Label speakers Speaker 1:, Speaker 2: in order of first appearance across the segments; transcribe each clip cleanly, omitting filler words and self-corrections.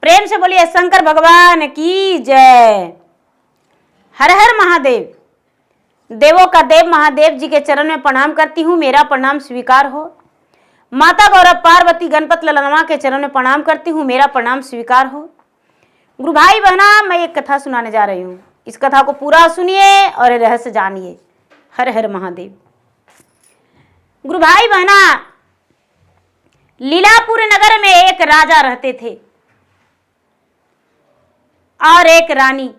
Speaker 1: प्रेम से बोलिए शंकर भगवान की जय। हर हर महादेव। देवों का देव महादेव जी के चरण में प्रणाम करती हूँ, मेरा प्रणाम स्वीकार हो। माता गौरव पार्वती गणपत ललनवा के चरण में प्रणाम करती हूँ, मेरा प्रणाम स्वीकार हो। गुरु भाई बहना, मैं एक कथा सुनाने जा रही हूँ, इस कथा को पूरा सुनिए और रहस्य जानिए। हर हर महादेव। गुरु भाई बहना, लीलापुर नगर में एक राजा रहते थे और एक रानी।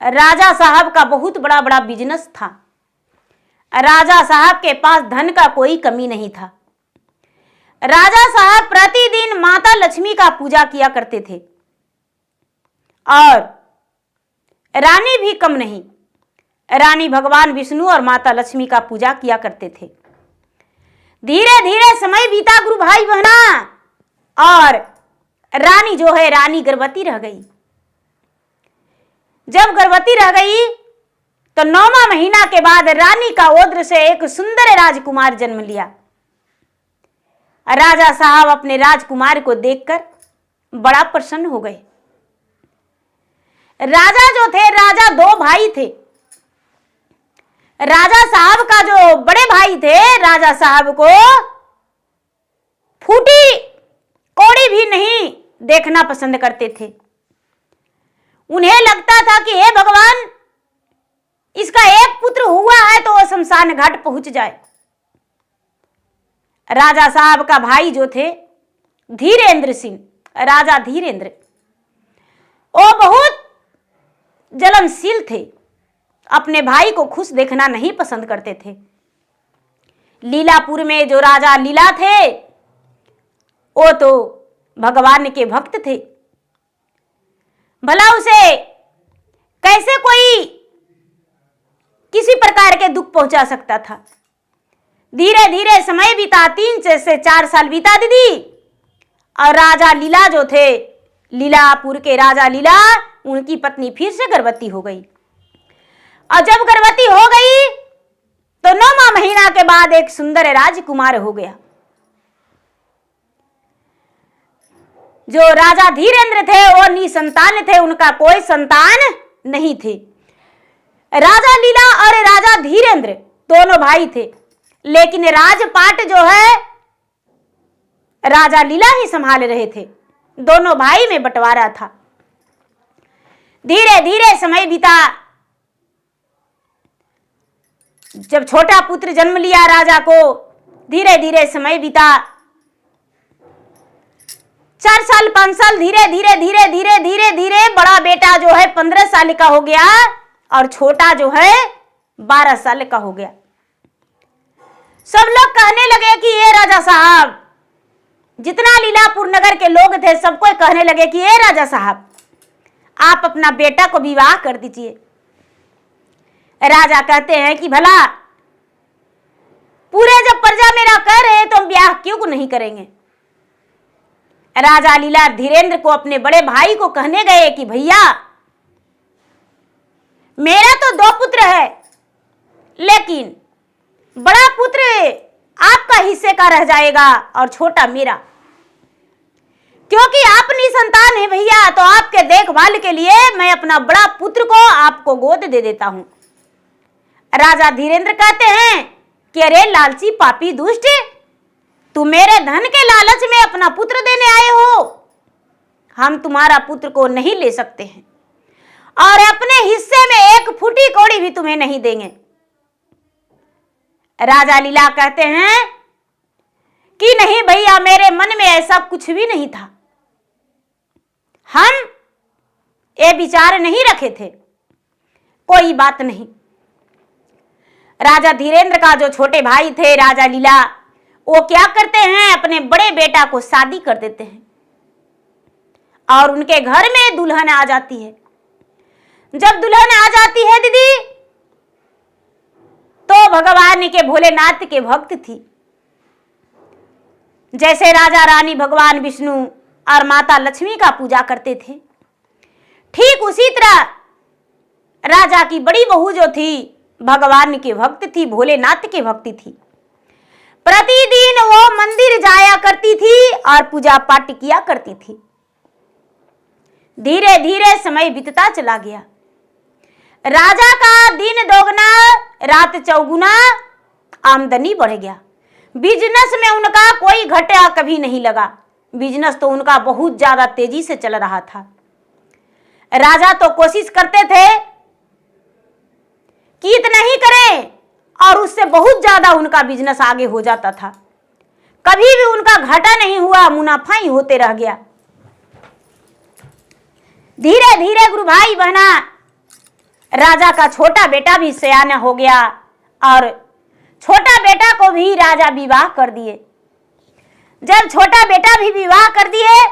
Speaker 1: राजा साहब का बहुत बड़ा बड़ा बिजनेस था। राजा साहब के पास धन का कोई कमी नहीं था। राजा साहब प्रतिदिन माता लक्ष्मी का पूजा किया करते थे और रानी भी कम नहीं। रानी भगवान विष्णु और माता लक्ष्मी का पूजा किया करते थे। धीरे धीरे समय बीता गुरु भाई बहना, और रानी जो है रानी गर्भवती रह गई। जब गर्भवती रह गई तो 9वां महीना के बाद रानी का ओद्र से एक सुंदर राजकुमार जन्म लिया। राजा साहब अपने राजकुमार को देखकर बड़ा प्रसन्न हो गए। राजा जो थे, राजा 2 भाई थे। राजा साहब का जो बड़े भाई थे, राजा साहब को फूटी कौड़ी भी नहीं देखना पसंद करते थे। उन्हें लगता था कि हे भगवान, इसका एक पुत्र हुआ है तो वह शमशान घाट पहुंच जाए। राजा साहब का भाई जो थे धीरेन्द्र सिंह, राजा धीरेन्द्र, वो बहुत जलनशील थे। अपने भाई को खुश देखना नहीं पसंद करते थे। लीलापुर में जो राजा लीला थे, वो तो भगवान के भक्त थे। भला उसे कैसे कोई किसी प्रकार के दुख पहुंचा सकता था। धीरे धीरे समय बीता, 3 से 4 साल बीता दीदी, और राजा लीला जो थे, लीलापुर के राजा लीला, उनकी पत्नी फिर से गर्भवती हो गई। और जब गर्भवती हो गई तो 9वां महीना के बाद एक सुंदर राजकुमार हो गया। जो राजा धीरेन्द्र थे वो निसंतान थे, उनका कोई संतान नहीं थे। राजा लीला और राजा धीरेन्द्र दोनों भाई थे, लेकिन राजपाट जो है राजा लीला ही संभाल रहे थे। दोनों भाई में बंटवारा था। धीरे धीरे समय बीता। जब छोटा पुत्र जन्म लिया राजा को, धीरे धीरे समय बीता। 4 साल 5 साल, धीरे धीरे धीरे धीरे धीरे धीरे बड़ा बेटा जो है 15 साल का हो गया और छोटा जो है 12 साल का हो गया। सब लोग कहने लगे कि ये राजा साहब, जितना लीलापुर नगर के लोग थे सबको कहने लगे कि ये राजा साहब, आप अपना बेटा को विवाह कर दीजिए। राजा कहते हैं कि भला पूरे जब प्रजा मेरा कह रहे हैं तो हम ब्याह क्यों नहीं करेंगे। राजा लीला धीरेन्द्र को अपने बड़े भाई को कहने गए कि भैया, मेरा तो 2 पुत्र है, लेकिन बड़ा पुत्र आपका हिस्से का रह जाएगा और छोटा मेरा, क्योंकि आप निसंतान है भैया, तो आपके देखभाल के लिए मैं अपना बड़ा पुत्र को आपको गोद दे देता हूं। राजा धीरेन्द्र कहते हैं कि अरे लालची पापी दुष्ट, तुम मेरे धन के लालच में अपना पुत्र देने आए हो। हम तुम्हारा पुत्र को नहीं ले सकते हैं और अपने हिस्से में एक फूटी कौड़ी भी तुम्हें नहीं देंगे। राजा लीला कहते हैं कि नहीं भैया, मेरे मन में ऐसा कुछ भी नहीं था, हम ये विचार नहीं रखे थे, कोई बात नहीं। राजा धीरेन्द्र का जो छोटे भाई थे राजा लीला, वो क्या करते हैं, अपने बड़े बेटा को शादी कर देते हैं और उनके घर में दुल्हन आ जाती है। जब दुल्हन आ जाती है दीदी, तो भगवान के भोलेनाथ के भक्त थी। जैसे राजा रानी भगवान विष्णु और माता लक्ष्मी का पूजा करते थे, ठीक उसी तरह राजा की बड़ी बहू जो थी भगवान के भक्त थी, भोलेनाथ के भक्ति थी। प्रतिदिन वो मंदिर जाया करती थी और पूजा पाठ किया करती थी। धीरे धीरे समय बीतता चला गया। राजा का दिन दोगुना रात चौगुना आमदनी बढ़ गया। बिजनेस में उनका कोई घाटा कभी नहीं लगा। बिजनेस तो उनका बहुत ज्यादा तेजी से चल रहा था। राजा तो कोशिश करते थे कि इतना ही करें और उससे बहुत ज्यादा उनका बिजनेस आगे हो जाता था। कभी भी उनका घाटा नहीं हुआ, मुनाफा ही होते रह गया। धीरे धीरे गुरु भाई बहना राजा का छोटा बेटा भी सयाना हो गया और छोटा बेटा को भी राजा विवाह कर दिए। जब छोटा बेटा भी विवाह कर दिए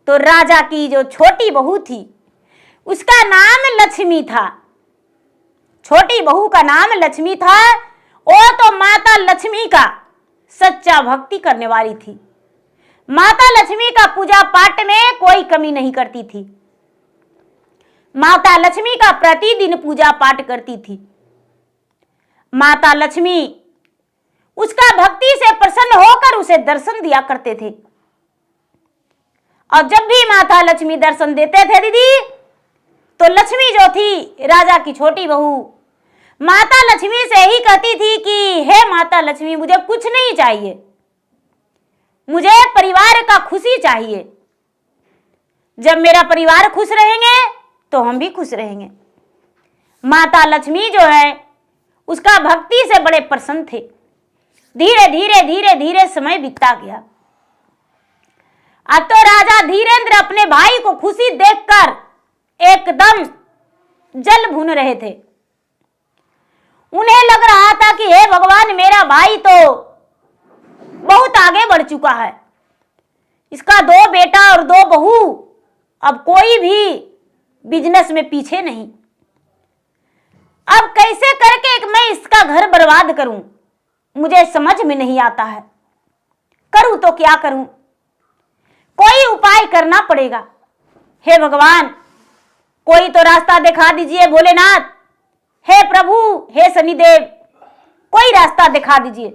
Speaker 1: तो राजा की जो छोटी बहू थी उसका नाम लक्ष्मी था। छोटी बहू का नाम लक्ष्मी था। वो तो माता लक्ष्मी का सच्चा भक्ति करने वाली थी। माता लक्ष्मी का पूजा पाठ में कोई कमी नहीं करती थी। माता लक्ष्मी का प्रतिदिन पूजा पाठ करती थी। माता लक्ष्मी उसका भक्ति से प्रसन्न होकर उसे दर्शन दिया करते थे। और जब भी माता लक्ष्मी दर्शन देते थे दीदी, तो लक्ष्मी जो थी राजा की छोटी बहू माता लक्ष्मी से ही कहती थी कि हे माता लक्ष्मी, मुझे कुछ नहीं चाहिए, मुझे परिवार का खुशी चाहिए। जब मेरा परिवार खुश रहेंगे तो हम भी खुश रहेंगे। माता लक्ष्मी जो है उसका भक्ति से बड़े प्रसन्न थे। धीरे धीरे धीरे धीरे समय बीतता गया। अब तो राजा धीरेन्द्र अपने भाई को खुशी देखकर एकदम जल भून रहे थे। उन्हें लग रहा था कि हे भगवान, मेरा भाई तो बहुत आगे बढ़ चुका है। इसका 2 बेटा और 2 बहू, अब कोई भी बिजनेस में पीछे नहीं। अब कैसे करके मैं इसका घर बर्बाद करूं, मुझे समझ में नहीं आता है। करूं तो क्या करूं, कोई उपाय करना पड़ेगा। हे भगवान, कोई तो रास्ता दिखा दीजिए भोलेनाथ। हे प्रभु, हे शनिदेव, कोई रास्ता दिखा दीजिए।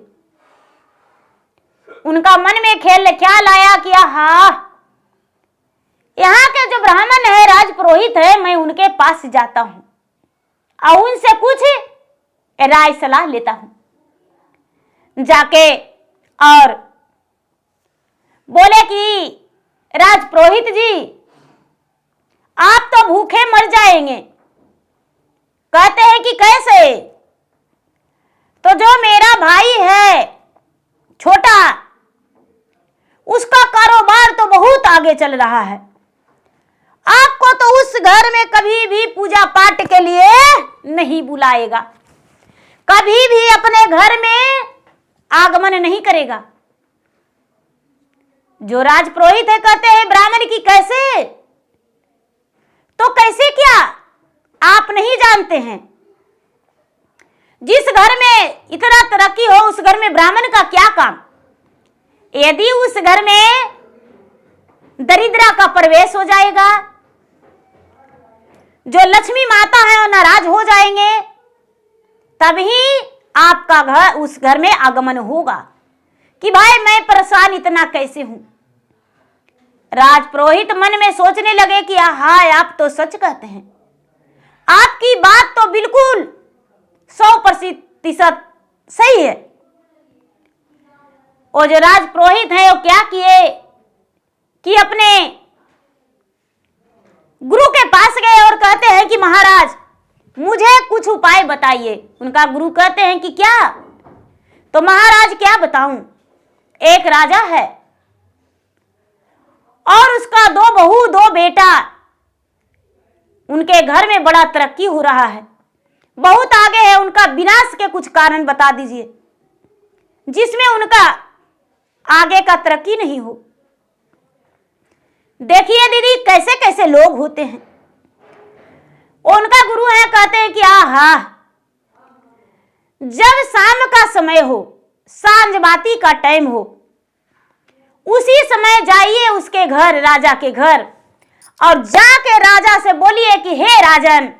Speaker 1: उनका मन में ख्याल आया कि हाँ, यहाँ के जो ब्राह्मण है, राज पुरोहित है, मैं उनके पास जाता हूं और उनसे कुछ राय सलाह लेता हूं। जाके और बोले कि राज पुरोहित जी, आप तो भूखे मर जाएंगे। कहते हैं कि कैसे? तो जो मेरा भाई है छोटा, उसका कारोबार तो बहुत आगे चल रहा है। आपको तो उस घर में कभी भी पूजा पाठ के लिए नहीं बुलाएगा, कभी भी अपने घर में आगमन नहीं करेगा। जो राज पुरोहित है कहते हैं ब्राह्मण की कैसे? तो कैसे क्या आप नहीं जानते हैं? जिस घर में इतना तरक्की हो उस घर में ब्राह्मण का क्या काम? यदि उस घर में दरिद्रा का प्रवेश हो जाएगा, जो लक्ष्मी माता है वो नाराज हो जाएंगे, तभी आपका घर उस घर में आगमन होगा कि भाई मैं परेशान इतना कैसे हूं। राज पुरोहित मन में सोचने लगे कि हाँ, आप तो सच कहते हैं, आपकी बात तो बिल्कुल 100% सही है। और जो राज पुरोहित है वो क्या किए कि अपने गुरु के पास गए और कहते हैं कि महाराज, मुझे कुछ उपाय बताइए। उनका गुरु कहते हैं कि क्या? तो महाराज क्या बताऊं, एक राजा है और उसका 2 बहू 2 बेटा, उनके घर में बड़ा तरक्की हो रहा है, बहुत आगे है। उनका विनाश के कुछ कारण बता दीजिए जिसमें उनका आगे का तरक्की नहीं हो। देखिए दीदी, कैसे कैसे लोग होते हैं। उनका गुरु है, कहते हैं कि आहा, जब शाम का समय हो, सांझ बाती का टाइम हो, उसी समय जाइए उसके घर, राजा के घर, और जाके राजा से बोलिए कि हे राजन,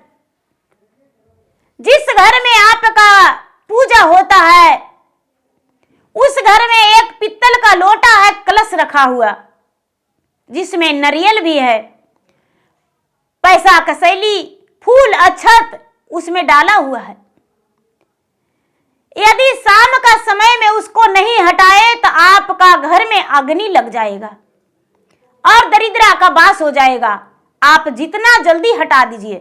Speaker 1: जिस घर में आपका पूजा होता है उस घर में एक पित्तल का लोटा है, कलश रखा हुआ, जिसमें नारियल भी है, पैसा कसैली, फूल, अक्षत उसमें डाला हुआ है। यदि शाम का समय में उसको नहीं हटाए तो आपका घर में अग्नि लग जाएगा और दरिद्रा का वास हो जाएगा। आप जितना जल्दी हटा दीजिए।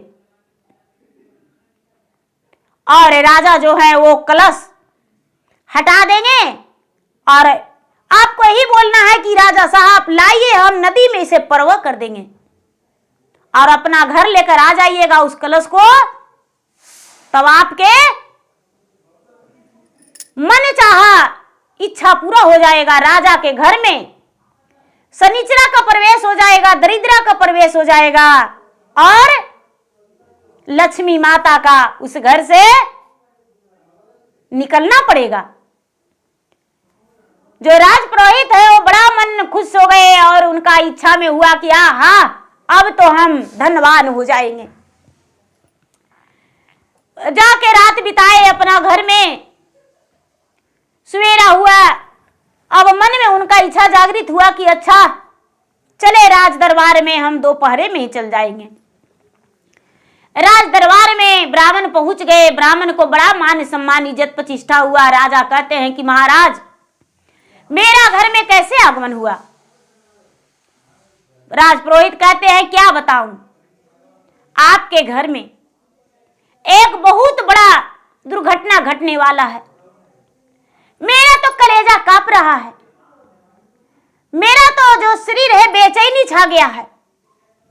Speaker 1: और राजा जो है वो कलश हटा देंगे और आपको यही बोलना है कि राजा साहब लाइए, हम नदी में इसे परवा कर देंगे और अपना घर लेकर आ जाइएगा उस कलश को। तब आपके मन चाहा इच्छा पूरा हो जाएगा। राजा के घर में शनिचरा का प्रवेश हो जाएगा, दरिद्रा का प्रवेश हो जाएगा और लक्ष्मी माता का उस घर से निकलना पड़ेगा। जो राजपुरोहित है वो बड़ा मन खुश हो गए और उनका इच्छा में हुआ कि आहा, अब तो हम धनवान हो जाएंगे। जाके रात बिताए अपना घर में। सवेरा हुआ, अब मन में उनका इच्छा जागृत हुआ कि अच्छा चले राज दरबार में, हम दोपहरे में ही चल जाएंगे। राज दरबार में ब्राह्मण पहुंच गए। ब्राह्मण को बड़ा मान सम्मान इज्जत प्रतिष्ठा हुआ। राजा कहते हैं कि महाराज मेरा घर में कैसे आगमन हुआ? राजपुरोहित कहते हैं क्या बताऊं, आपके घर में एक बहुत बड़ा दुर्घटना घटने वाला है। मेरा तो कलेजा कांप रहा है, मेरा तो जो शरीर है बेचैनी छा गया है।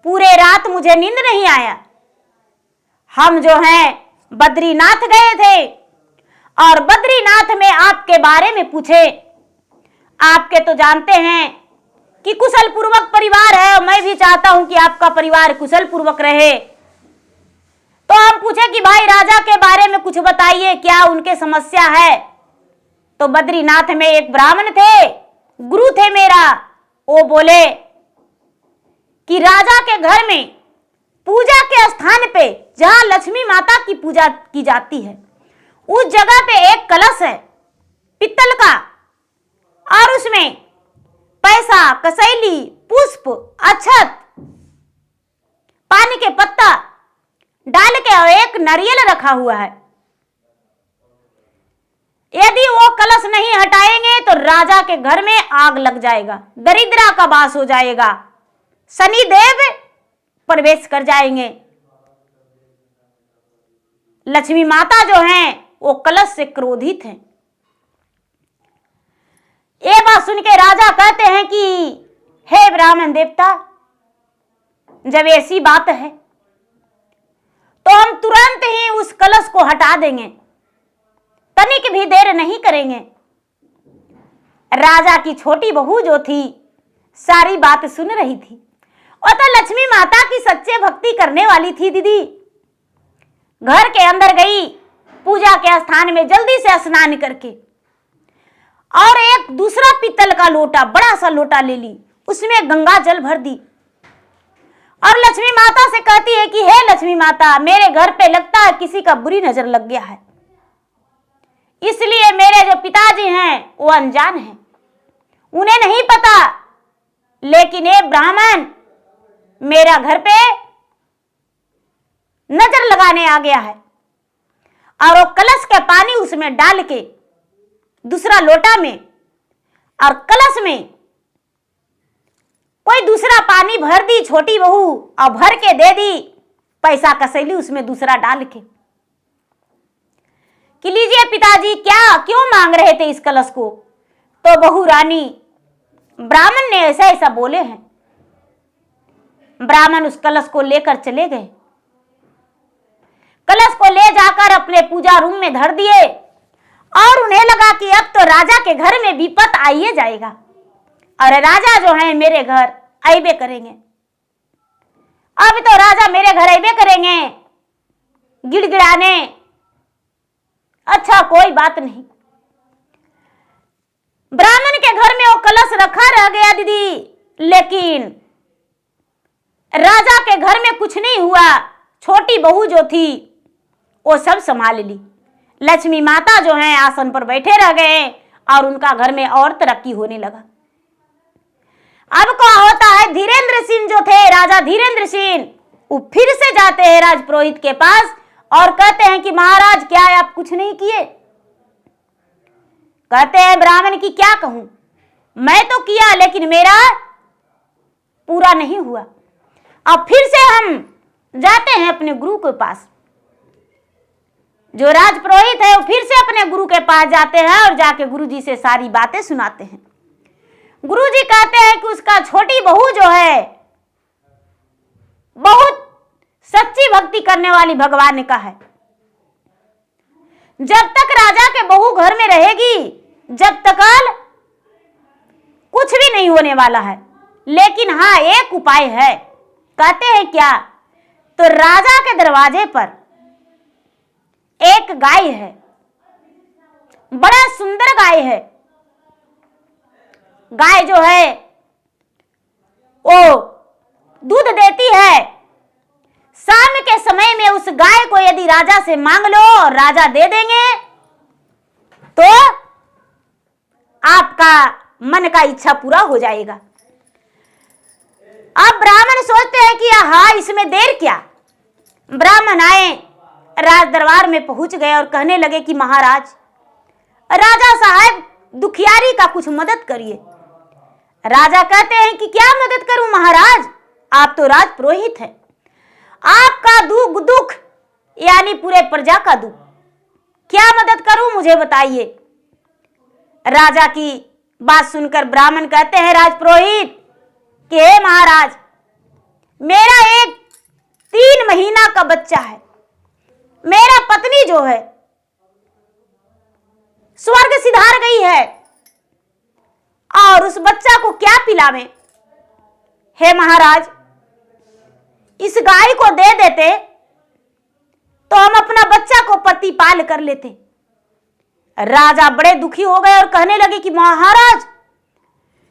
Speaker 1: पूरे रात मुझे नींद नहीं आया। हम जो हैं बद्रीनाथ गए थे और बद्रीनाथ में आपके बारे में पूछे। आपके तो जानते हैं कि कुशल पूर्वक परिवार है, मैं भी चाहता हूं कि आपका परिवार कुशल पूर्वक रहे। तो हम पूछे कि भाई राजा के बारे में कुछ बताइए, क्या उनके समस्या है? तो बद्रीनाथ में एक ब्राह्मण थे, गुरु थे मेरा, वो बोले कि राजा के घर में पूजा के स्थान पे जहां लक्ष्मी माता की पूजा की जाती है उस जगह पे एक कलश है पित्तल का और उसमें पैसा, कसैली, पुष्प, अक्षत, पानी के पत्ता डाल के और एक नारियल रखा हुआ है। यदि वो कलश नहीं हटाएंगे तो राजा के घर में आग लग जाएगा, दरिद्रा का वास हो जाएगा, शनि देव प्रवेश कर जाएंगे। लक्ष्मी माता जो हैं वो कलश से क्रोधित हैं। ये बात सुन के राजा कहते हैं कि हे ब्राह्मण देवता, जब ऐसी बात है तो हम तुरंत ही उस कलश को हटा देंगे, तनिक भी देर नहीं करेंगे। राजा की छोटी बहू जो थी सारी बात सुन रही थी। और तो लक्ष्मी माता की सच्चे भक्ति करने वाली थी दीदी। घर के अंदर गई, पूजा के स्थान में जल्दी से स्नान करके और एक दूसरा पीतल का लोटा, बड़ा सा लोटा ले ली, उसमें गंगा जल भर दी और लक्ष्मी माता से कहती है कि हे लक्ष्मी माता, मेरे घर पे लगता है किसी का बुरी नजर लग गया है, इसलिए मेरे जो पिताजी हैं वो अनजान हैं, उन्हें नहीं पता, लेकिन ये ब्राह्मण मेरा घर पे नजर लगाने आ गया है। और वो कलश का पानी उसमें डाल के दूसरा लोटा में और कलश में कोई दूसरा पानी भर दी छोटी बहू और भर के दे दी पैसा कसैली उसमें दूसरा डाल के कि लीजिए पिताजी, क्या क्यों मांग रहे थे इस कलश को? तो बहू रानी ब्राह्मण ने ऐसा ऐसा बोले हैं। ब्राह्मण उस कलश को लेकर चले गए। कलश को ले जाकर अपने पूजा रूम में धर दिए और उन्हें लगा कि अब तो राजा के घर में विपत आइए जाएगा और राजा जो है मेरे घर आइबे करेंगे। अब तो राजा मेरे घर आइबे करेंगे गिड़गिड़ाने। अच्छा कोई बात नहीं। ब्राह्मण के घर में वो कलश रखा रह गया दीदी, लेकिन राजा के घर में कुछ नहीं हुआ। छोटी बहू जो थी वो सब संभाल ली। लक्ष्मी माता जो हैं आसन पर बैठे रह गए और उनका घर में और तरक्की होने लगा। अब क्या होता है, धीरेन्द्र सिंह जो थे, राजा धीरेन्द्र सिंह, वो फिर से जाते हैं राजपुरोहित के पास और कहते हैं कि महाराज क्या है, आप कुछ नहीं किए। कहते हैं ब्राह्मण की क्या कहूं, मैं तो किया लेकिन मेरा पूरा नहीं हुआ। अब फिर से हम जाते हैं अपने गुरु के पास। जो राजपुरोहित है वो फिर से अपने गुरु के पास जाते हैं और जाके गुरु जी से सारी बातें सुनाते हैं। गुरु जी कहते हैं कि उसका छोटी बहू जो है बहुत सच्ची भक्ति करने वाली भगवान का है। जब तक राजा के बहू घर में रहेगी जब तक कुछ भी नहीं होने वाला है। लेकिन हाँ, एक उपाय है। कहते हैं क्या, तो राजा के दरवाजे पर एक गाय है, बड़ा सुंदर गाय है। गाय जो है वो दूध देती है। शाम के समय में उस गाय को यदि राजा से मांग लो और राजा दे देंगे तो आपका मन का इच्छा पूरा हो जाएगा। अब ब्राह्मण सोचते हैं कि हाँ, इसमें देर क्या। ब्राह्मण आए, राज दरबार में पहुंच गए और कहने लगे कि महाराज, राजा साहब दुखियारी का कुछ मदद करिए। राजा कहते हैं कि क्या मदद करूं महाराज, आप तो राजपुरोहित हैं, आपका दुख यानी पूरे प्रजा का दुख, क्या मदद करूं मुझे बताइए। राजा की बात सुनकर ब्राह्मण कहते हैं राजपुरोहित कि हे महाराज, मेरा एक 3 महीना का बच्चा है। मेरा पत्नी जो है स्वर्ग सिधार गई है और उस बच्चा को क्या पिलावें। हे महाराज, इस गाय को दे देते तो हम अपना बच्चा को प्रतिपाल कर लेते। राजा बड़े दुखी हो गए और कहने लगे कि महाराज,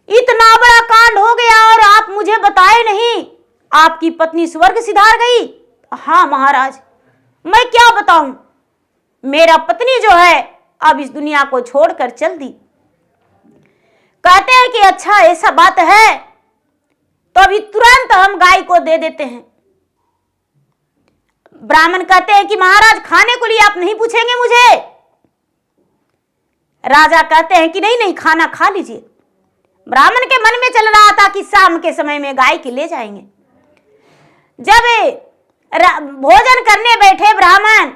Speaker 1: इतना बड़ा कांड हो गया और आप मुझे बताए नहीं, आपकी पत्नी स्वर्ग सिधार गई। हाँ महाराज, मैं क्या बताऊं, मेरा पत्नी जो है अब इस दुनिया को छोड़कर चल दी। कहते हैं कि अच्छा ऐसा बात है, तो अभी तुरंत हम गाय को दे देते हैं। ब्राह्मण कहते हैं कि महाराज, खाने को लिए आप नहीं पूछेंगे मुझे। राजा कहते हैं कि नहीं नहीं, खाना खा लीजिए। ब्राह्मण के मन में चल रहा था कि शाम के समय में गाय के ले जाएंगे। जब भोजन करने बैठे ब्राह्मण,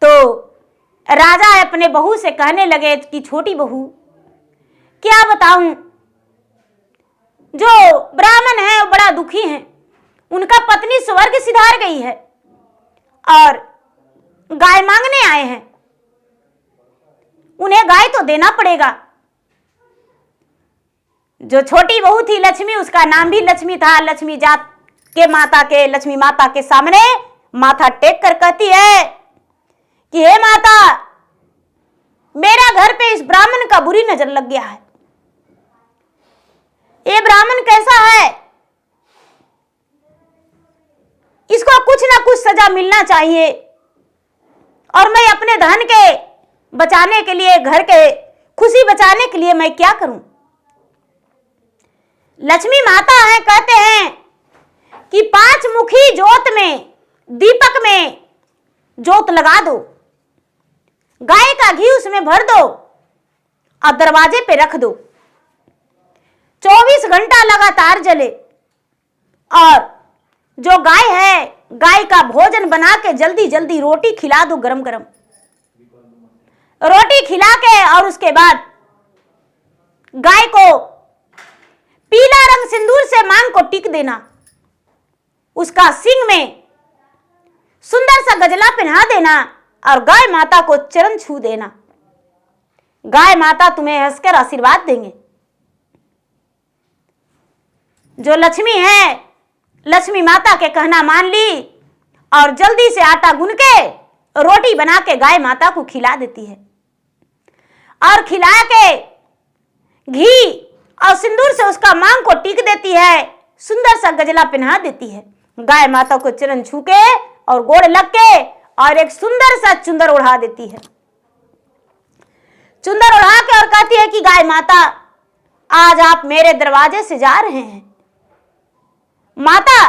Speaker 1: तो राजा अपने बहू से कहने लगे कि छोटी बहू, क्या बताऊं, जो ब्राह्मण है वो बड़ा दुखी है, उनका पत्नी स्वर्ग सिधार गई है और गाय मांगने आए हैं, उन्हें गाय तो देना पड़ेगा। जो छोटी बहू थी लक्ष्मी, उसका नाम भी लक्ष्मी था। लक्ष्मी जात के लक्ष्मी माता के सामने माथा टेक कर कहती है कि हे माता, मेरा घर पे इस ब्राह्मण का बुरी नजर लग गया है। ये ब्राह्मण कैसा है, इसको कुछ ना कुछ सजा मिलना चाहिए और मैं अपने धन के बचाने के लिए, घर के खुशी बचाने के लिए मैं क्या करूं। लक्ष्मी माता है, कहते हैं कि 5 मुखी जोत में, दीपक में जोत लगा दो, गाय का घी उसमें भर दो और दरवाजे पे रख दो, 24 घंटा लगातार जले। और जो गाय है, गाय का भोजन बना के जल्दी जल्दी रोटी खिला दो, गरम गरम रोटी खिला के, और उसके बाद गाय को पीला रंग सिंदूर से मांग को टिक देना, उसका सींग में सुंदर सा गजला पहना देना और गाय माता को चरण छू देना। गाय माता तुम्हें हंसकर आशीर्वाद देंगे। जो लक्ष्मी है, लक्ष्मी माता के कहना मान ली और जल्दी से आटा गूंथ के रोटी बना के गाय माता को खिला देती है और खिला के घी और सिंदूर से उसका मांग को टीक देती है, सुंदर सा गजला पहना देती है। गाय माता को चरण छू के और गोड़ लग के और एक सुंदर सा चुंदर उड़ा देती है। चुंदर उड़ा के और कहती है कि गाय माता, आज आप मेरे दरवाजे से जा रहे हैं। माता,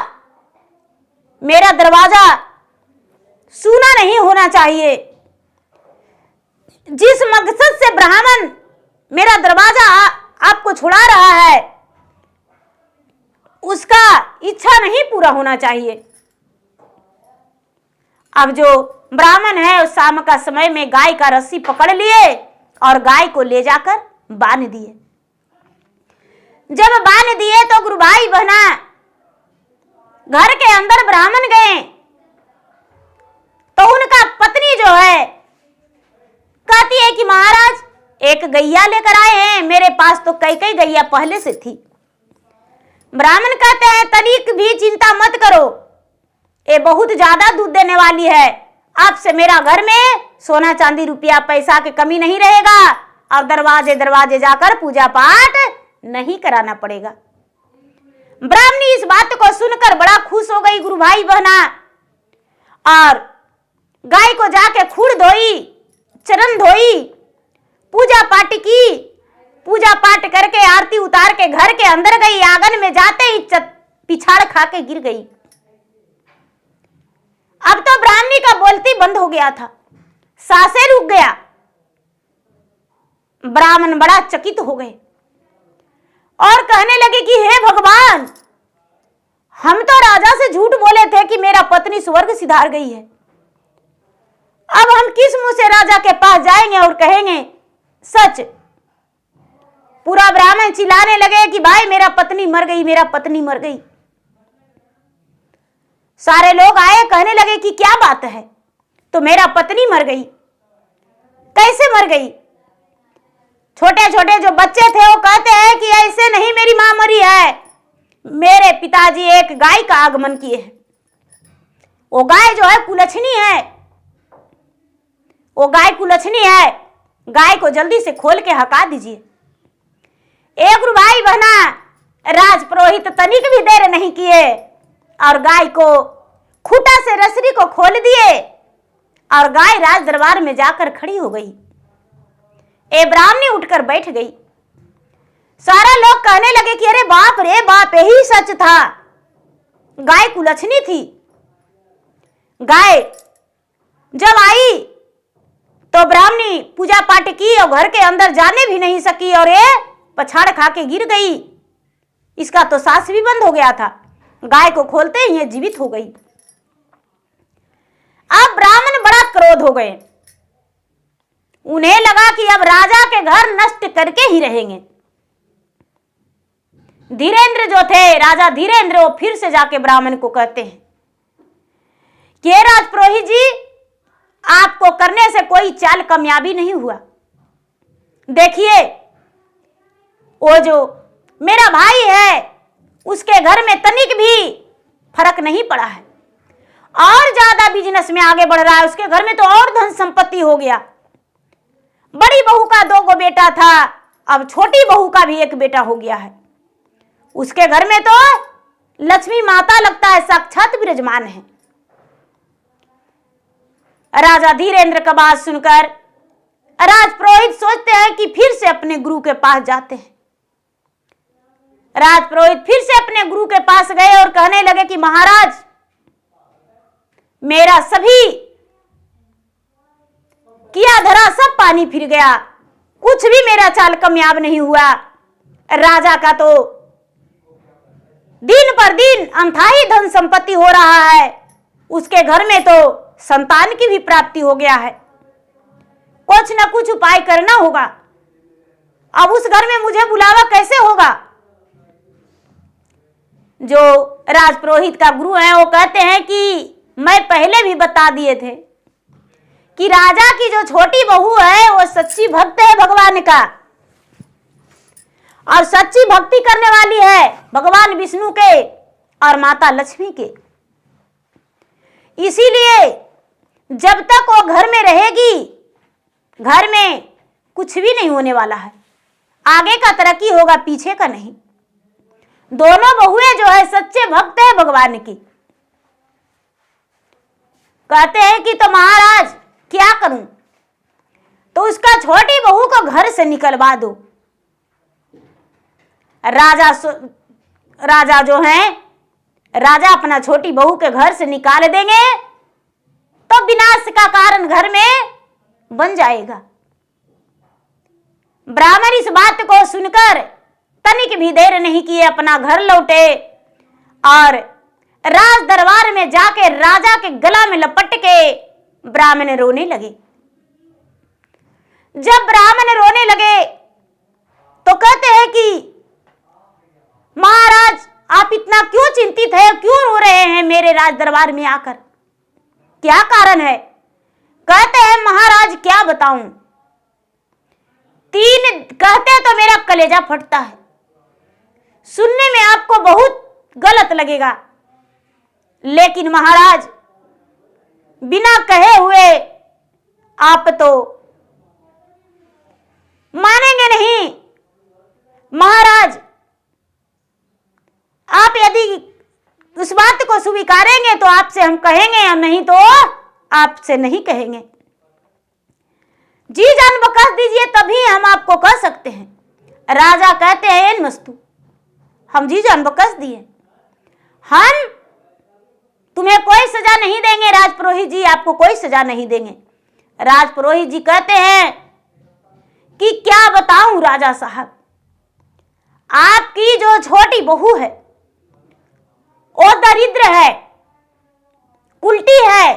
Speaker 1: मेरा दरवाजा सूना नहीं होना चाहिए। जिस मकसद से ब्राह्मण मेरा दरवाजा आपको छुड़ा रहा है, उसका इच्छा नहीं पूरा होना चाहिए। अब जो ब्राह्मण है उस शाम का समय में गाय का रस्सी पकड़ लिए और गाय को ले जाकर बांध दिए। जब बांध दिए तो गुरु भाई बहना घर के अंदर ब्राह्मण गए तो उनका पत्नी जो है कहती है कि महाराज एक गैया लेकर आए हैं, मेरे पास तो कई कई गैया पहले से थी। ब्राह्मण कहते हैं तनिक भी चिंता मत करो, ये बहुत ज्यादा दूध देने वाली है, आपसे मेरा घर में सोना चांदी रुपया पैसा की कमी नहीं रहेगा और दरवाजे दरवाजे जाकर पूजा पाठ नहीं कराना पड़ेगा। ब्राह्मणी इस बात को सुनकर बड़ा खुश हो गई गुरु भाई बहना, और गाय को जाके खूड़ धोई, चरण धोई, पूजा पाठ की। पूजा पाठ करके आरती उतार के घर के अंदर गई। आंगन में जाते ही पिछाड़ खा के गिर गई। अब तो ब्राह्मणी का बोलती बंद हो गया था, सांसें रुक गया। ब्राह्मण बड़ा चकित हो गए और कहने लगे कि हे भगवान, हम तो राजा से झूठ बोले थे कि मेरा पत्नी स्वर्ग सिधार गई है। अब हम किस मुंह से राजा के पास जाएंगे और कहेंगे सच। पूरा ब्राह्मण चिल्लाने लगे कि भाई मेरा पत्नी मर गई, मेरा पत्नी मर गई। सारे लोग आए, कहने लगे कि क्या बात है, तो मेरा पत्नी मर गई। कैसे मर गई? छोटे छोटे जो बच्चे थे वो कहते हैं कि ऐसे नहीं मेरी मां मरी है, मेरे पिताजी एक गाय का आगमन किए हैं। वो गाय जो है कुलछनी है, वो गाय कुलछनी है, गाय को जल्दी से खोल के हका दीजिए। एक गुरु भाई बहना राज पुरोहित तनिक भी देर नहीं किए और गाय को खूंटा से रसरी को खोल दिए और गाय राज दरबार में जाकर खड़ी हो गई। ए ब्राह्मणी उठकर बैठ गई। सारा लोग कहने लगे कि अरे बाप रे बाप, यही सच था, गाय कुलछनी थी। गाय जब आई तो ब्राह्मणी पूजा पाठ की और घर के अंदर जाने भी नहीं सकी और ये पछाड़ खा के गिर गई। इसका तो सांस भी बंद हो गया था। गाय को खोलते ही ये जीवित हो गई। अब ब्राह्मण बड़ा क्रोध हो गए। उन्हें लगा कि अब राजा के घर नष्ट करके ही रहेंगे। धीरेंद्र जो थे, राजा धीरेंद्र, वो फिर से जाके ब्राह्मण को कहते हैं कि राजपुरोहित जी, आपको करने से कोई चाल कामयाबी नहीं हुआ। देखिए वो जो मेरा भाई है उसके घर में तनिक भी फर्क नहीं पड़ा है और ज्यादा बिजनेस में आगे बढ़ रहा है। उसके घर में तो और धन संपत्ति हो गया। बड़ी बहू का 2 बेटा था, अब छोटी बहू का भी 1 बेटा हो गया है। उसके घर में तो लक्ष्मी माता लगता है, साक्षात विराजमान है। राजा धीरेंद्र का बात सुनकर राजपुरोहित सोचते हैं कि फिर से अपने गुरु के पास जाते हैं। राजपुरोहित फिर से अपने गुरु के पास गए और कहने लगे कि महाराज, मेरा सभी किया धरा सब पानी फिर गया, कुछ भी मेरा चाल कामयाब नहीं हुआ। राजा का तो दिन पर दिन अनथाही धन संपत्ति हो रहा है, उसके घर में तो संतान की भी प्राप्ति हो गया है। कुछ न कुछ उपाय करना होगा। अब उस घर में मुझे बुलावा कैसे होगा? जो राजपुरोहित का गुरु है वो कहते हैं कि मैं पहले भी बता दिए थे कि राजा की जो छोटी बहू है वो सच्ची भक्त है भगवान का, और सच्ची भक्ति करने वाली है भगवान विष्णु के और माता लक्ष्मी के। इसीलिए जब तक वो घर में रहेगी, घर में कुछ भी नहीं होने वाला है। आगे का तरक्की होगा, पीछे का नहीं। दोनों बहुएं जो है सच्चे भक्त है भगवान की। कहते हैं कि तो महाराज क्या करूं? तो उसका छोटी बहू को घर से निकलवा दो। राजा जो हैं राजा अपना छोटी बहू के घर से निकाल देंगे तो विनाश का कारण घर में बन जाएगा। ब्राह्मण इस बात को सुनकर तनिक भी देर नहीं किए, अपना घर लौटे और राज दरबार में जाके राजा के गला में लपट के ब्राह्मण रोने लगे। जब ब्राह्मण रोने लगे तो कहते हैं कि महाराज आप इतना क्यों चिंतित है, क्यों रो रहे हैं मेरे राज दरबार में आकर, क्या कारण है? कहते हैं महाराज क्या बताऊं, तीन कहते तो मेरा कलेजा फटता है, सुनने में आपको बहुत गलत लगेगा, लेकिन महाराज बिना कहे हुए आप तो मानेंगे नहीं। महाराज आप यदि उस बात को स्वीकारेंगे तो आपसे हम कहेंगे और नहीं तो आपसे नहीं कहेंगे। जी जान बकस दीजिए तभी हम आपको कह सकते हैं। राजा कहते हैं मस्तु हम जी जान बकस दिए, हम तुम्हें कोई सजा नहीं देंगे राजपुरोहित जी, आपको कोई सजा नहीं देंगे। राजपुरोहित जी कहते हैं कि क्या बताऊं राजा साहब, आपकी जो छोटी बहू है वो दरिद्र है, उल्टी है,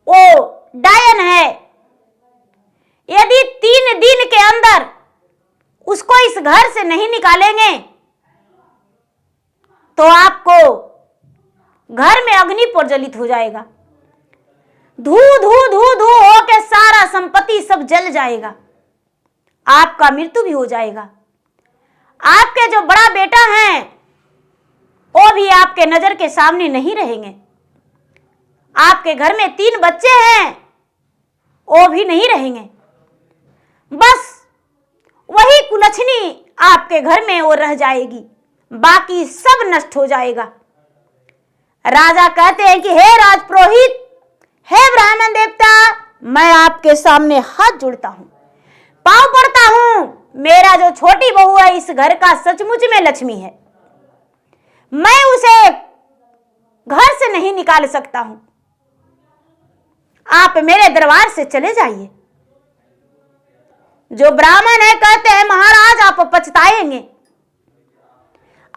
Speaker 1: वो डायन है। यदि 3 दिन के अंदर उसको इस घर से नहीं निकालेंगे तो आपको घर में अग्नि प्रज्वलित हो जाएगा, धू धू धू धू होकर सारा संपत्ति सब जल जाएगा, आपका मृत्यु भी हो जाएगा। आपके जो बड़ा बेटा है वो भी आपके नजर के सामने नहीं रहेंगे, आपके घर में 3 बच्चे हैं वो भी नहीं रहेंगे, बस वही कुलछनी आपके घर में वो रह जाएगी, बाकी सब नष्ट हो जाएगा। राजा कहते हैं कि हे राजपुरोहित, हे ब्राह्मण देवता, मैं आपके सामने हाथ जोड़ता हूं, पांव पड़ता हूं, मेरा जो छोटी बहू है इस घर का सचमुच में लक्ष्मी है, मैं उसे घर से नहीं निकाल सकता हूं, आप मेरे दरबार से चले जाइए। जो ब्राह्मण है कहते हैं महाराज आप पछताएंगे,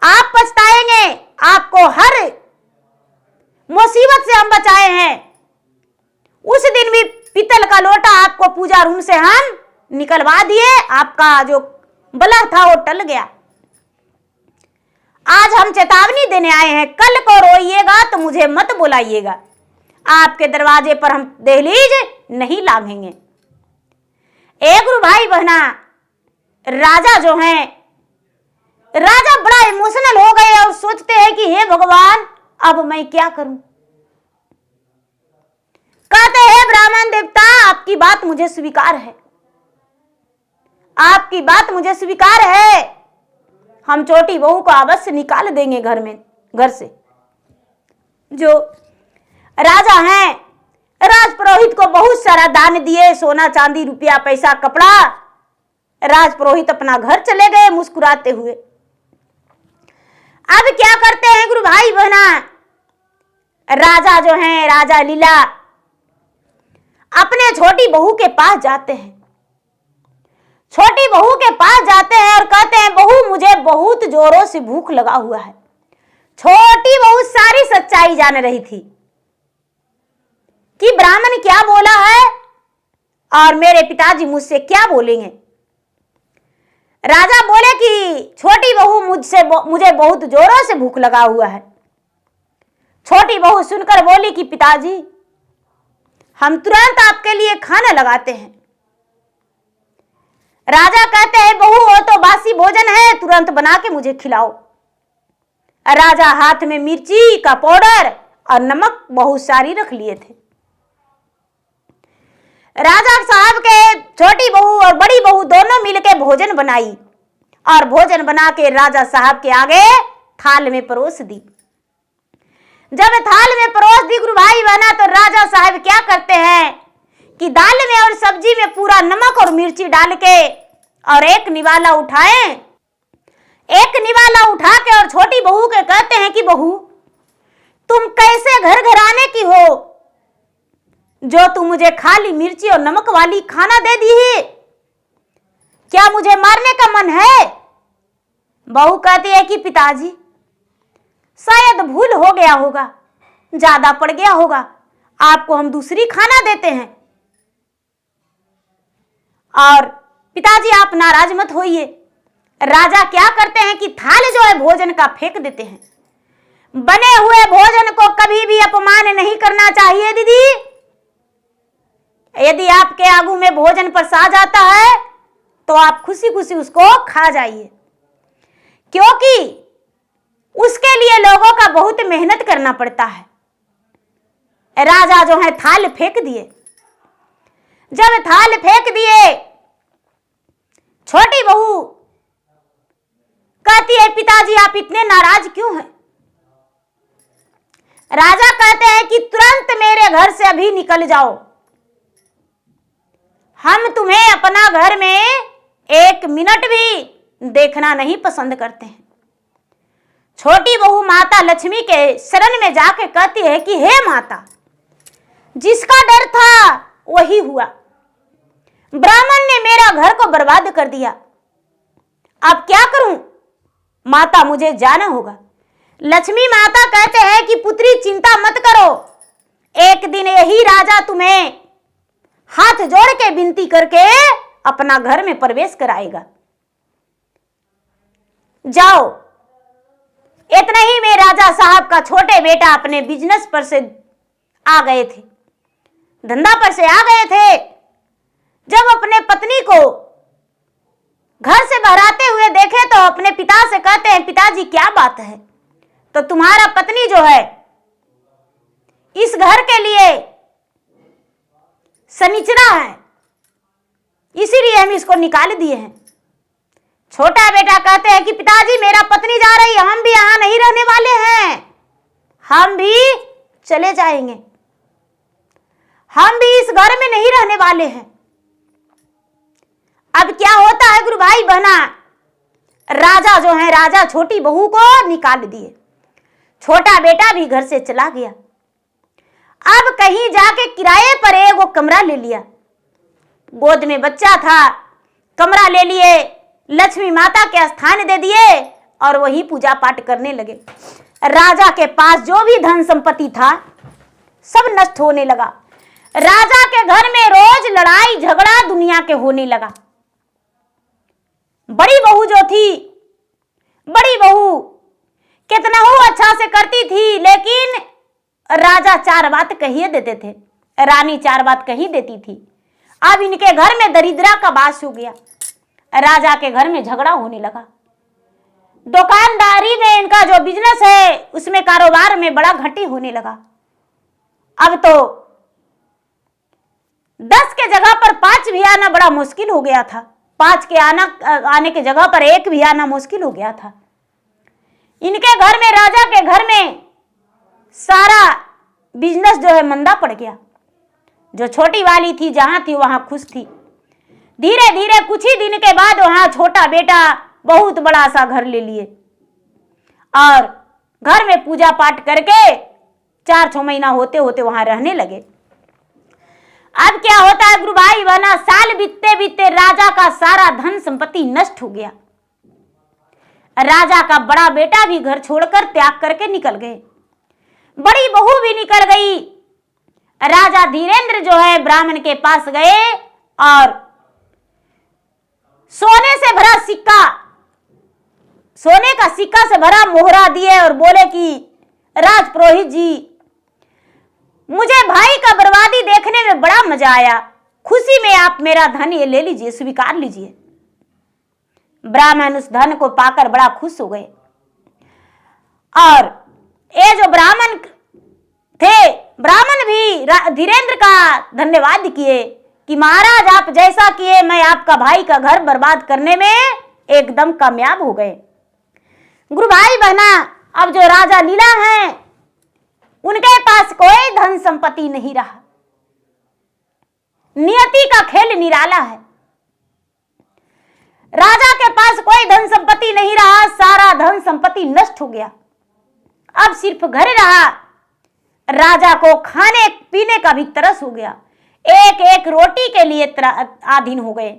Speaker 1: आप पछताएंगे, आपको हर मुसीबत से हम बचाए हैं। उस दिन भी पीतल का लोटा आपको पूजा रूम से हम निकलवा दिए, आपका जो बलह था वो टल गया। आज हम चेतावनी देने आए हैं, कल को रोइएगा तो मुझे मत बुलाइएगा, आपके दरवाजे पर हम दहलीज नहीं लांघेंगे। एक गुरु भाई बहना, राजा जो हैं, राजा बड़ा इमोशनल हो गए और सोचते हैं कि हे भगवान अब मैं क्या करूं। कहते हैं ब्राह्मण देवता आपकी बात मुझे स्वीकार है, आपकी बात मुझे स्वीकार है, हम छोटी बहू को अवश्य निकाल देंगे घर से। जो राजा हैं राजपुरोहित को बहुत सारा दान दिए, सोना चांदी रुपया पैसा कपड़ा। राजपुरोहित अपना घर चले गए मुस्कुराते हुए। अब क्या करते हैं गुरु भाई बहना, राजा जो हैं राजा लीला अपने छोटी बहू के पास जाते हैं, छोटी बहू के पास जाते हैं और कहते हैं बहू मुझे बहुत जोरों से भूख लगा हुआ है। छोटी बहू सारी सच्चाई जान रही थी कि ब्राह्मण क्या बोला है और मेरे पिताजी मुझसे क्या बोलेंगे। राजा बोले कि छोटी बहू मुझे बहुत जोरों से भूख लगा हुआ है। छोटी बहू सुनकर बोली कि पिताजी हम तुरंत आपके लिए खाना लगाते हैं। राजा कहते हैं बहू वो तो बासी भोजन है, तुरंत बना के मुझे खिलाओ। राजा हाथ में मिर्ची का पाउडर और नमक बहुत सारी रख लिए थे। राजा साहब के छोटी बहू और बड़ी बहू दोनों मिलकर भोजन बनाई और भोजन बना के राजा साहब के आगे थाल में परोस दी। जब थाल में परोस दी गुरु भाई बना तो राजा साहब क्या करते हैं कि दाल में और सब्जी में पूरा नमक और मिर्ची डाल के और एक निवाला उठाएं, एक निवाला उठा के और छोटी बहू के कहते हैं कि बहू, तुम कैसे घर घराने की हो जो तुम मुझे खाली मिर्ची और नमक वाली खाना दे दी है? क्या मुझे मारने का मन है? बहू कहती है कि पिताजी, शायद भूल हो गया होगा, ज्यादा पड़ गया होगा, आपको हम दूसरी खाना देते हैं। और पिताजी आप नाराज मत होइए। राजा क्या करते हैं कि थाल जो है भोजन का फेंक देते हैं। बने हुए भोजन को कभी भी अपमान नहीं करना चाहिए दीदी। यदि आपके आगू में भोजन परसा जाता है तो आप खुशी खुशी उसको खा जाइए, क्योंकि उसके लिए लोगों का बहुत मेहनत करना पड़ता है। राजा जो है थाल फेंक दिए। जब थाल फेंक दिए, छोटी बहू कहती है पिताजी आप इतने नाराज क्यों हैं? राजा कहते हैं कि तुरंत मेरे घर से अभी निकल जाओ, हम तुम्हें अपना घर में एक मिनट भी देखना नहीं पसंद करते हैं। छोटी बहू माता लक्ष्मी के शरण में जाके कहती है कि हे माता, जिसका डर था वही हुआ। ब्राह्मण ने मेरा घर को बर्बाद कर दिया, अब क्या करूं? माता मुझे जाना होगा। लक्ष्मी माता कहते हैं कि पुत्री चिंता मत करो, एक दिन यही राजा तुम्हें हाथ जोड़ के विनती करके अपना घर में प्रवेश कराएगा। जाओ। इतना ही में राजा साहब का छोटे बेटा अपने बिजनेस पर से आ गए थे, धंधा पर से आ गए थे। जब अपने पत्नी को घर से बहराते हुए देखे तो अपने पिता से कहते हैं पिताजी क्या बात है? तो तुम्हारा पत्नी जो है इस घर के लिए सनिचरा है, इसीलिए हम इसको निकाल दिए हैं। छोटा बेटा कहते हैं कि पिताजी मेरा पत्नी जा रही है, हम भी यहां नहीं रहने वाले हैं, हम भी चले जाएंगे, हम भी इस घर में नहीं रहने वाले हैं। अब क्या होता है गुरु भाई बहना, राजा जो है राजा छोटी बहू को निकाल दिए, छोटा बेटा भी घर से चला गया। अब कहीं जाके किराए पर एक कमरा ले लिया, गोद में बच्चा था, कमरा ले लिए, लक्ष्मी माता के स्थान दे दिए और वही पूजा पाठ करने लगे। राजा के पास जो भी धन संपत्ति था सब नष्ट होने लगा। राजा के घर में रोज लड़ाई झगड़ा दुनिया के होने लगा। बड़ी बहू जो थी, बड़ी बहू कितना हो अच्छा से करती थी, लेकिन राजा चार बात कहिए देते थे, रानी चार बात कही देती थी। अब इनके घर में दरिद्रा का वास हो गया, राजा के घर में झगड़ा होने लगा। दुकानदारी में इनका जो बिजनेस है उसमें कारोबार में बड़ा घटी होने लगा। अब तो 10 के जगह पर 5 भी आना बड़ा मुश्किल हो गया था, 5 के आने के जगह पर 1 भी आना मुश्किल हो गया था। इनके घर में, राजा के घर में सारा बिजनेस जो है मंदा पड़ गया। जो छोटी वाली थी जहां थी वहां खुश थी। धीरे धीरे कुछ ही दिन के बाद वहां छोटा बेटा बहुत बड़ा सा घर ले लिए और घर में पूजा पाठ करके 4-6 महीना होते होते वहां रहने लगे। अब क्या होता है गुरु भाई बहना, साल बीतते बीतते राजा का सारा धन संपत्ति नष्ट हो गया। राजा का बड़ा बेटा भी घर छोड़कर त्याग करके निकल गए, बड़ी बहू भी निकल गई। राजा धीरेन्द्र जो है ब्राह्मण के पास गए और सोने से भरा सिक्का, सोने का सिक्का से भरा मोहरा दिए और बोले कि राजपुरोहित जी, मुझे भाई का बर्बादी देखने में बड़ा मजा आया, खुशी में आप मेरा धन ये ले लीजिए, स्वीकार लीजिए। ब्राह्मण उस धन को पाकर बड़ा खुश हो गए और ये जो ब्राह्मण थे, ब्राह्मण भी धीरेन्द्र का धन्यवाद किए कि महाराज आप जैसा किए, मैं आपका भाई का घर बर्बाद करने में एकदम कामयाब हो गए। गुरु भाई बहना, अब जो राजा लीला हैं उनके पास कोई धन संपत्ति नहीं रहा, नियति का खेल निराला है। राजा के पास कोई धन संपत्ति नहीं रहा, सारा धन संपत्ति नष्ट हो गया। अब सिर्फ घर रहा। राजा को खाने पीने का भी तरस हो गया, एक एक रोटी के लिए आधीन हो गए।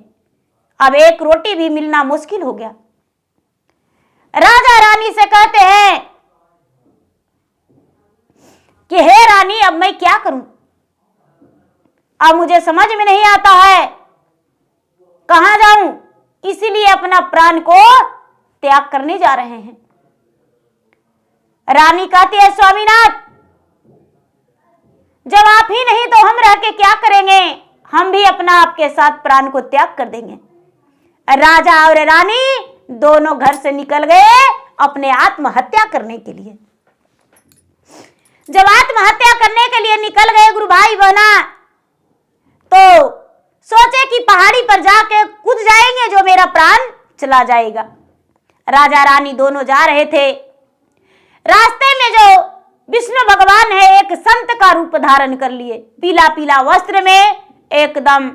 Speaker 1: अब एक रोटी भी मिलना मुश्किल हो गया। राजा रानी से कहते हैं कि हे रानी, अब मैं क्या करूं? अब मुझे समझ में नहीं आता है, कहां जाऊं, इसीलिए अपना प्राण को त्याग करने जा रहे हैं। रानी कहती है, स्वामीनाथ, जब आप ही नहीं तो हम रह के क्या करेंगे? हम भी अपना आपके साथ प्राण को त्याग कर देंगे। राजा और रानी दोनों घर से निकल गए अपने आत्महत्या करने के लिए। जब आत्महत्या करने के लिए निकल गए गुरु भाई बहना, तो सोचे कि पहाड़ी पर जाके कूद जाएंगे जो मेरा प्राण चला जाएगा। राजा रानी दोनों जा रहे थे। रास्ते में जो विष्णु भगवान है एक संत का रूप धारण कर लिए, पीला पीला वस्त्र में, एकदम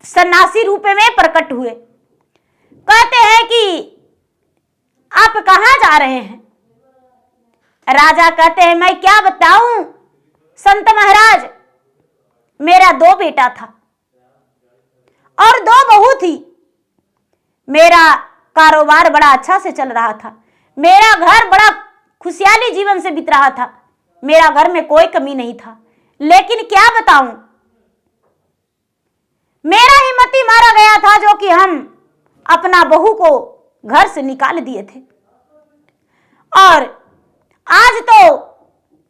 Speaker 1: सन्यासी रूप में प्रकट हुए। कहते हैं कि आप कहां जा रहे हैं? राजा कहते हैं, मैं क्या बताऊं संत महाराज, मेरा 2 बेटा था और 2 बहू थी। मेरा कारोबार बड़ा अच्छा से चल रहा था, मेरा घर बड़ा खुशहाली जीवन से बीत रहा था, मेरा घर में कोई कमी नहीं था। लेकिन क्या बताऊं, मेरा ही मती मारा गया था, जो कि हम अपना बहू को घर से निकाल दिए थे। और आज तो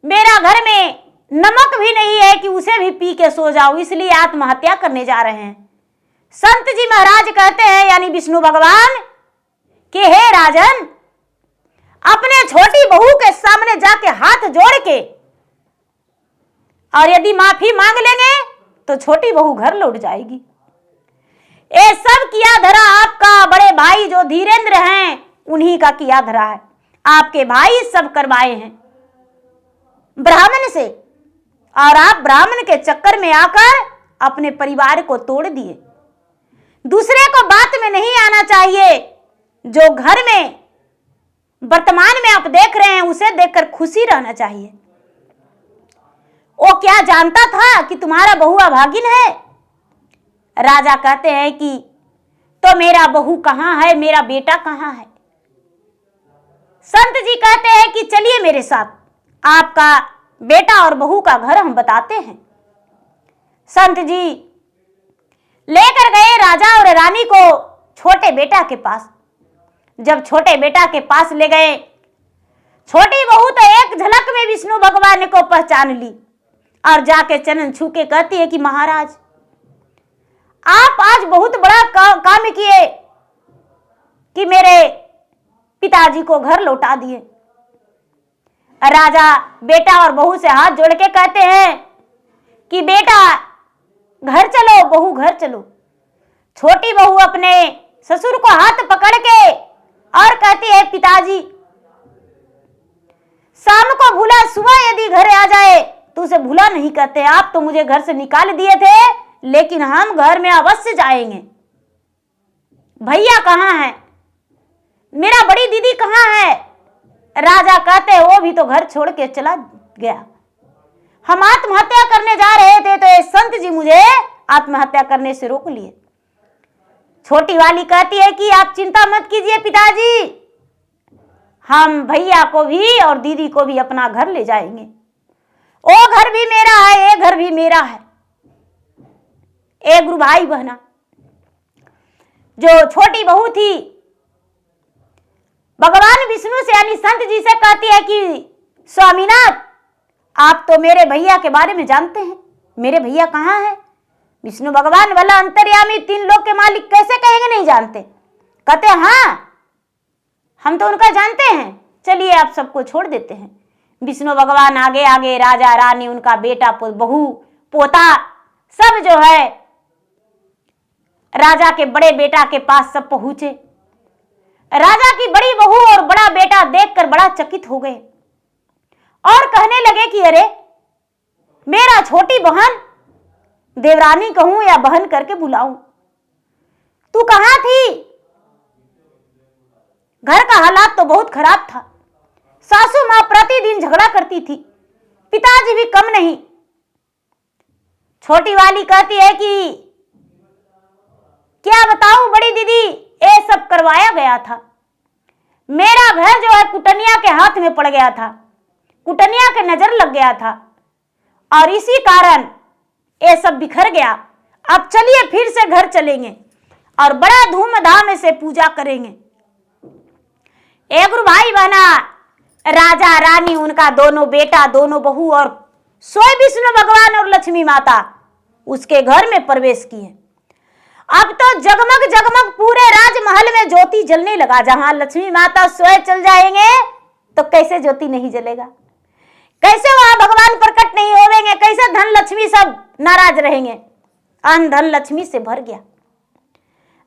Speaker 1: मेरा घर में नमक भी नहीं है कि उसे भी पी के सो जाऊं, इसलिए आत्महत्या करने जा रहे हैं। संत जी महाराज कहते हैं, यानी विष्णु भगवान, कि हे राजन, अपने छोटी बहू के सामने जाके हाथ जोड़ के और यदि माफी मांग लेंगे तो छोटी बहू घर लौट जाएगी। ये सब किया धरा आपका बड़े भाई जो धीरेन्द्र हैं, उन्हीं का किया धरा है। आपके भाई सब करवाए हैं ब्राह्मण से, और आप ब्राह्मण के चक्कर में आकर अपने परिवार को तोड़ दिए। दूसरे को बात में नहीं आना चाहिए। जो घर में वर्तमान में आप देख रहे हैं उसे देखकर खुशी रहना चाहिए। वो क्या जानता था कि तुम्हारा बहू अभागिन है? राजा कहते हैं कि तो मेरा बहू कहां है, मेरा बेटा कहां है? संत जी कहते हैं कि चलिए मेरे साथ, आपका बेटा और बहू का घर हम बताते हैं। संत जी लेकर गए राजा और रानी को छोटे बेटा के पास। जब छोटे बेटा के पास ले गए, छोटी बहू तो एक झलक में विष्णु भगवान को पहचान ली और जाके चरण छू के कहती है कि महाराज, आप आज बहुत बड़ा काम किए कि मेरे पिताजी को घर लौटा दिए। राजा बेटा और बहू से हाथ जोड़ के कहते हैं कि बेटा घर चलो, बहू घर चलो। छोटी बहू अपने ससुर को हाथ पकड़ के और कहती है, पिताजी शाम को भूला सुबह यदि घर आ जाए तो उसे भूला नहीं कहते। आप तो मुझे घर से निकाल दिए थे, लेकिन हम घर में अवश्य जाएंगे। भैया कहाँ है? मेरा बड़ी दीदी कहाँ है? राजा कहते हैं, वो भी तो घर छोड़ के चला गया। हम आत्महत्या करने जा रहे थे तो ये संत जी मुझे आत्महत्या करने से रोक लिए। छोटी वाली कहती है कि आप चिंता मत कीजिए पिताजी, हम भैया को भी और दीदी को भी अपना घर ले जाएंगे। वो घर भी मेरा है, ये घर भी मेरा है। एक गुरु भाई बहना, जो छोटी बहू थी भगवान विष्णु से यानी संत जी से कहती है कि स्वामीनाथ, आप तो मेरे भैया के बारे में जानते हैं, मेरे भैया कहाँ हैं? विष्णु भगवान वाला अंतर्यामी 3 लोक के मालिक कैसे कहेंगे नहीं जानते? कहते हाँ, हम तो उनका जानते हैं, चलिए आप सबको छोड़ देते हैं। विष्णु भगवान आगे आगे, राजा रानी, उनका बेटा बहू पोता सब जो है राजा के बड़े बेटा के पास सब पहुंचे। राजा की बड़ी बहू और बड़ा बेटा देखकर बड़ा चकित हो गए और कहने लगे कि अरे मेरा छोटी बहन, देवरानी कहूं या बहन करके बुलाऊं, तू कहां थी? घर का हालात तो बहुत खराब था। सासू मां प्रतिदिन झगड़ा करती थी, पिताजी भी कम नहीं। छोटी वाली कहती है कि क्या बताऊं बड़ी दीदी, ये सब करवाया गया था। मेरा घर जो है कुटनिया के हाथ में पड़ गया था, कुटनिया के नजर लग गया था और इसी कारण ये सब बिखर गया। अब चलिए फिर से घर चलेंगे और बड़ा धूमधाम से पूजा करेंगे। एक गुरु भाई बहना, राजा रानी, उनका दोनों बेटा, दोनों बहू और सोए विष्णु भगवान और लक्ष्मी माता उसके घर में प्रवेश किए। अब तो जगमग जगमग पूरे राजमहल में ज्योति जलने लगा। जहां लक्ष्मी माता सोए चल जाएंगे तो कैसे ज्योति नहीं जलेगा, कैसे वहां भगवान प्रकट नहीं होवेंगे, कैसे धन लक्ष्मी सब नाराज रहेंगे। अन्न धन लक्ष्मी से भर गया।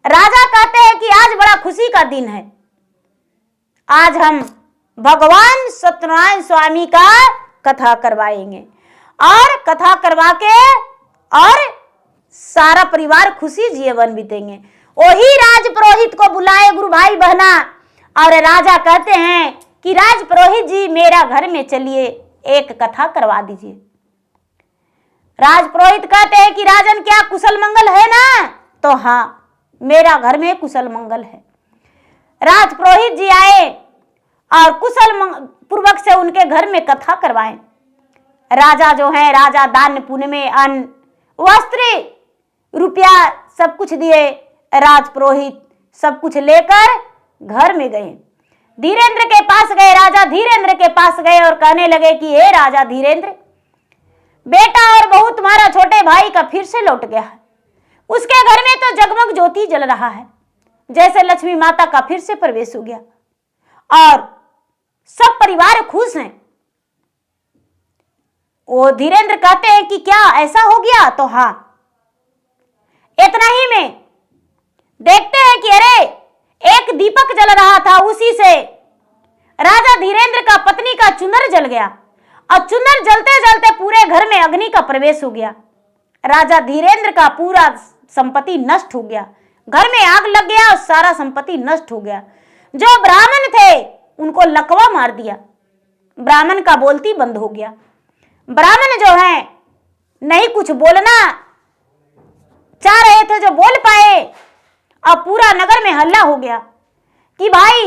Speaker 1: राजा कहते हैं कि आज बड़ा खुशी का दिन है, आज हम भगवान सत्यनारायण स्वामी का कथा करवाएंगे और कथा करवा के और सारा परिवार खुशी जीवन बीतेंगे। वही राज पुरोहित को बुलाए गुरु भाई बहना और राजा कहते हैं कि राज पुरोहित जी मेरा घर में चलिए, एक कथा करवा दीजिए। राज पुरोहित कहते हैं कि राजन क्या कुशल मंगल है ना? तो हाँ, मेरा घर में कुशल मंगल है। राज पुरोहित जी आए और कुशल पूर्वक से उनके घर में कथा करवाएं। राजा जो है, राजा दान पुण्य में अन्न वस्त्र रुपया सब कुछ दिए। राज पुरोहित सब कुछ लेकर घर में गए। धीरेन्द्र के पास गए, राजा धीरेन्द्र के पास गए और कहने लगे कि हे राजा धीरेन्द्र, बेटा और बहू तुम्हारा छोटे भाई का फिर से लौट गया है। उसके घर में तो जगमग ज्योति जल रहा है, जैसे लक्ष्मी माता का फिर से प्रवेश हो गया और सब परिवार खुश हैं। वो धीरेन्द्र कहते हैं कि क्या ऐसा हो गया? तो हाँ। इतना ही में देखते हैं कि अरे एक दीपक जल रहा था, उसी से राजा धीरेन्द्र का पत्नी का चुनर जल गया और चुनर जलते जलते पूरे घर में अग्नि का प्रवेश हो गया। राजा धीरेन्द्र का पूरा संपत्ति नष्ट हो गया, घर में आग लग गया और सारा संपत्ति नष्ट हो गया। जो ब्राह्मण थे उनको लकवा मार दिया, ब्राह्मण का बोलती बंद हो गया। ब्राह्मण जो है नहीं कुछ बोलना चाह रहे थे, जो बोल पाए। अब पूरा नगर में हल्ला हो गया कि भाई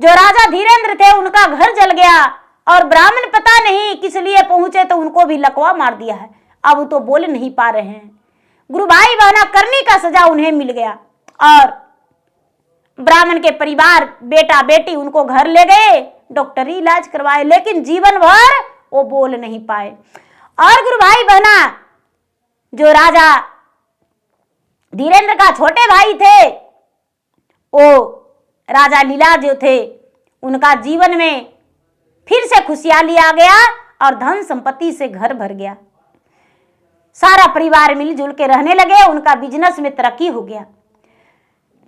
Speaker 1: जो राजा धीरेन्द्र थे उनका घर जल गया और ब्राह्मण पता नहीं किस लिए पहुंचे तो उनको भी लकवा मार दिया है। अब वो तो बोल नहीं पा रहे हैं। गुरु भाई बहना, करनी का सजा उन्हें मिल गया और ब्राह्मण के परिवार बेटा बेटी उनको घर ले गए, डॉक्टरी इलाज करवाए, लेकिन जीवन भर वो बोल नहीं पाए। और गुरु भाई बहना, जो राजा धीरेन्द्र का छोटे भाई थे, वो राजा लीला जो थे, उनका जीवन में फिर से खुशहाली आ गया और धन संपत्ति से घर भर गया। सारा परिवार मिलजुल के रहने लगे, उनका बिजनेस में तरक्की हो गया।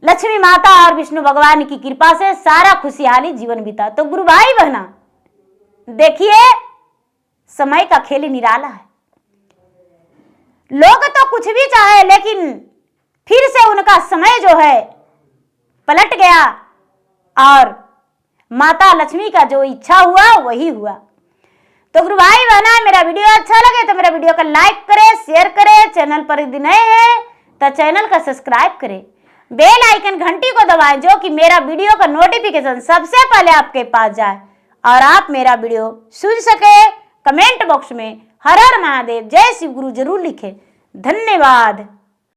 Speaker 1: लक्ष्मी माता और विष्णु भगवान की कृपा से सारा खुशहाली जीवन बीता। तो गुरु भाई बहना, देखिए समय का खेल निराला है। लोग तो कुछ भी चाहे, लेकिन फिर से उनका समय जो है पलट गया और माता लक्ष्मी का जो इच्छा हुआ वही हुआ। तो गुरु भाई बहना, मेरा वीडियो अच्छा लगे तो मेरा वीडियो को लाइक करें, शेयर करें। चैनल पर यदि नए हैं तो चैनल का सब्सक्राइब करें, बेल आइकन घंटी को दबाएं, जो कि मेरा वीडियो का नोटिफिकेशन सबसे पहले आपके पास जाए और आप मेरा वीडियो सुन सके। कमेंट बॉक्स में हर हर महादेव, जय शिव गुरु जरूर लिखें। धन्यवाद।